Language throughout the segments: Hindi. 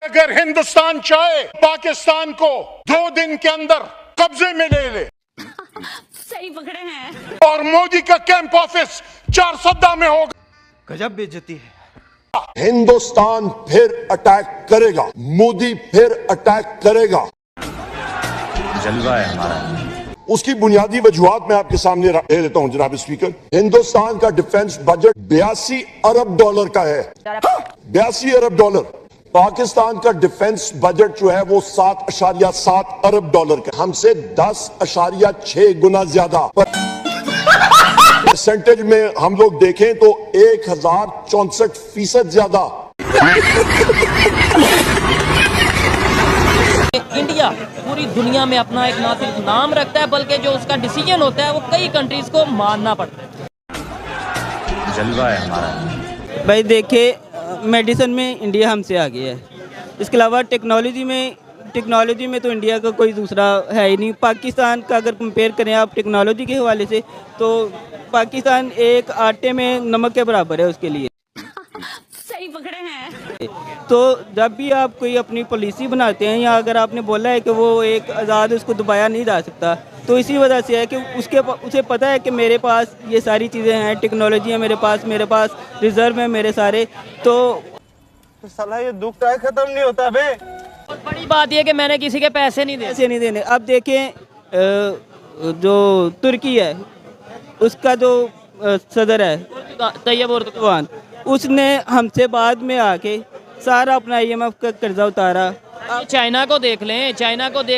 अगर हिंदुस्तान चाहे पाकिस्तान को 2 दिन के अंदर कब्जे में ले ले, सही पकड़े हैं, और मोदी का कैंप ऑफिस 4 सद्दा में होगा, गजब बेइज्जती है। हिंदुस्तान फिर अटैक करेगा, मोदी फिर अटैक करेगा। जलवा है हमारा। उसकी बुनियादी वजूहत मैं आपके सामने रख देता हूं जनाब स्पीकर। हिंदुस्तान का डिफेंस बजट 82 अरब डॉलर का है, 82 अरब डॉलर। पाकिस्तान का डिफेंस बजट जो है वो 7.7 अरब डॉलर का, हमसे 10.6 गुना ज्यादा। परसेंटेज में हम लोग देखें तो 1064% ज्यादा। इंडिया पूरी दुनिया में अपना एक ना सिर्फ नाम रखता है बल्कि जो उसका डिसीजन होता है वो कई कंट्रीज को मानना पड़ता है। जलवा है हमारा। भाई देखिए, मेडिसिन में इंडिया हमसे आगे है। इसके अलावा टेक्नोलॉजी में तो इंडिया का कोई दूसरा है ही नहीं। पाकिस्तान का अगर कंपेयर करें आप टेक्नोलॉजी के हवाले से, तो पाकिस्तान एक आटे में नमक के बराबर है उसके लिए। सही पकड़े हैं। तो जब भी आप कोई अपनी पॉलिसी बनाते हैं, या अगर आपने बोला है कि वो एक आज़ाद उसको दबाया नहीं जा सकता, तो इसी वजह से है कि उसे पता है कि मेरे पास ये सारी चीज़ें हैं, टेक्नोलॉजी है मेरे पास रिजर्व है मेरे सारे। तो साला ये दुख का खत्म नहीं होता बे। और बड़ी बात यह कि मैंने किसी के पैसे नहीं देने। अब देखें, जो तुर्की है उसका जो सदर है तैयब एर्दोगान, उसने हमसे बाद में आके सारा अपना IMF का कर्जा उतारा। चाइना को देख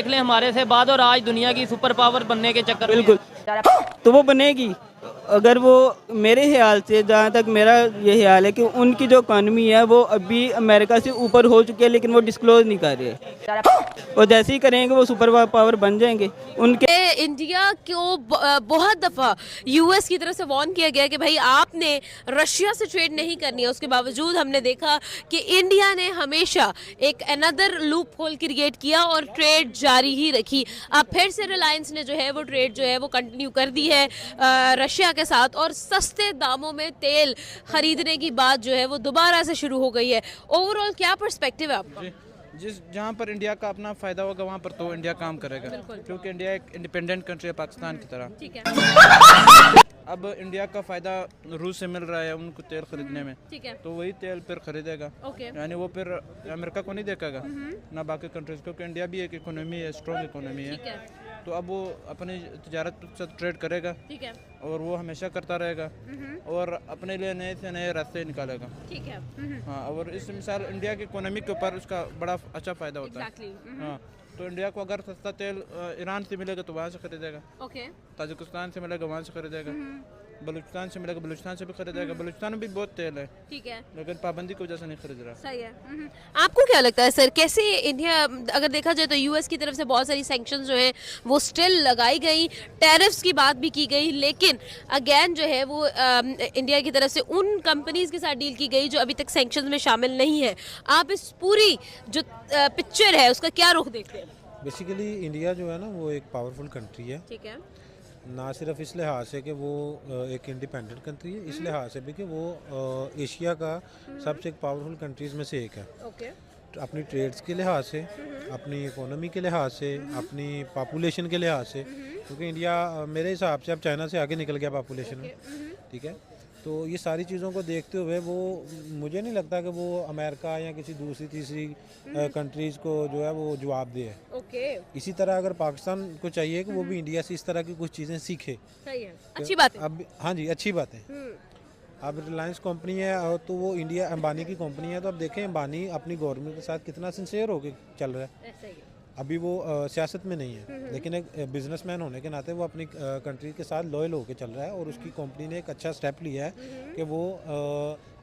लें हमारे से बाद, और आज दुनिया की सुपर पावर बनने के चक्कर में। बिल्कुल, तो वो बनेगी अगर वो, मेरे ख्याल से जहाँ तक मेरा ये ख्याल है कि उनकी जो इकॉनमी है वो अभी अमेरिका से ऊपर हो चुकी है, लेकिन वो डिस्क्लोज नहीं कर रहे हैं। और जैसे ही करेंगे वो सुपर पावर बन जाएंगे। उनके इंडिया को बहुत दफ़ा US की तरफ से वार्न किया गया कि भाई आपने रशिया से ट्रेड नहीं करनी है। उसके बावजूद हमने देखा कि इंडिया ने हमेशा एक अनदर लूप होल क्रिएट किया और ट्रेड जारी ही रखी। अब फिर से रिलायंस ने जो है वो ट्रेड जो है वो कंटिन्यू कर दी है रशिया के साथ, और सस्ते दामों में तेल खरीदने की बात जो है वो दोबारा से शुरू हो गई है। ओवरऑल क्या पर्सपेक्टिव है आपका? जहाँ पर इंडिया का अपना फ़ायदा होगा वहाँ पर तो इंडिया काम करेगा, क्योंकि इंडिया एक इंडिपेंडेंट कंट्री है पाकिस्तान की तरह। ठीक है। अब इंडिया का फ़ायदा रूस से मिल रहा है उनको तेल खरीदने में, ठीक है। तो वही तेल फिर खरीदेगा। यानी वो फिर अमेरिका को नहीं देखेगा ना बाकी कंट्रीज, क्योंकि इंडिया भी एक इकोनॉमी है, स्ट्रॉन्ग इकोनॉमी है। तो अब वो अपनी तजारत से ट्रेड करेगा, ठीक है, और वो हमेशा करता रहेगा और अपने लिए नए से नए रास्ते निकालेगा। ठीक है। हाँ, और इस मिसाल इंडिया की इकोनॉमी के ऊपर उसका बड़ा अच्छा फ़ायदा होता है। हाँ, तो इंडिया को अगर सस्ता तेल ईरान से मिलेगा तो वहाँ से खरीदेगा, ताजिकिस्तान से मिलेगा वहाँ से खरीदेगा, बलूचिस्तान से मिलेगा बलूचिस्तान से भी खरीदेगा। बलूचिस्तान में भी बहुत तेल है, ठीक है, लेकिन पाबंदी की वजह से नहीं खरीद रहा। सही है। आपको क्या लगता है सर, कैसे इंडिया, अगर देखा जाए तो US की तरफ से बहुत सारी सैंक्शंस जो हैं वो स्टिल लगाई गई, टैरिफ्स की बात भी की गई, लेकिन अगेन जो है वो इंडिया की तरफ से उन कंपनीज के साथ डील की गई जो अभी तक सैंक्शंस में शामिल नहीं है। आप इस पूरी जो पिक्चर है उसका क्या रुख देखते हैं? बेसिकली इंडिया जो है ना वो एक पावरफुल कंट्री है, ठीक है, ना सिर्फ इस लिहाज से कि वो एक इंडिपेंडेंट कंट्री है, इस लिहाज से भी कि वो एशिया का सबसे एक पावरफुल कंट्रीज़ में से एक है। ओके। अपनी ट्रेड्स के लिहाज से, अपनी इकोनॉमी के लिहाज से, अपनी पॉपुलेशन के लिहाज से, क्योंकि इंडिया मेरे हिसाब से अब चाइना से आगे निकल गया पॉपुलेशन में। ठीक है, तो ये सारी चीज़ों को देखते हुए वो, मुझे नहीं लगता कि वो अमेरिका या किसी दूसरी तीसरी कंट्रीज़ को जो है वो जवाब दे। ओके। इसी तरह अगर पाकिस्तान को चाहिए कि वो भी इंडिया से इस तरह की कुछ चीज़ें सीखे। सही है, अच्छी बात है। अब हाँ जी, अच्छी बात है। अब रिलायंस कंपनी है और तो वो इंडिया अंबानी की कंपनी है, तो अब देखें अंबानी अपनी गवर्नमेंट के साथ कितना सिंसियर होकर चल रहा है। ऐसा ही है। अभी वो सियासत में नहीं है, लेकिन एक बिजनेसमैन होने के नाते वो अपनी कंट्री के साथ लॉयल होकर चल रहा है, और उसकी कंपनी ने एक अच्छा स्टेप लिया है कि वो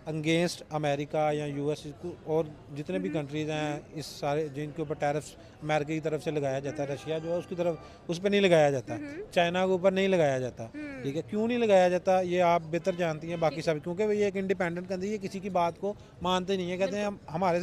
अगेंस्ट अमेरिका या US और जितने भी कंट्रीज़ हैं इस सारे जिनके ऊपर टैरिफ्स अमेरिका की तरफ से लगाया जाता है, रशिया जो है उसकी तरफ उस पर नहीं लगाया जाता, चाइना के ऊपर नहीं लगाया जाता। ठीक है, क्यों नहीं लगाया जाता ये आप बेहतर जानती हैं बाकी सब, क्योंकि ये एक इंडिपेंडेंट कंट्री है, किसी की बात को मानते नहीं है, कहते हैं हमारे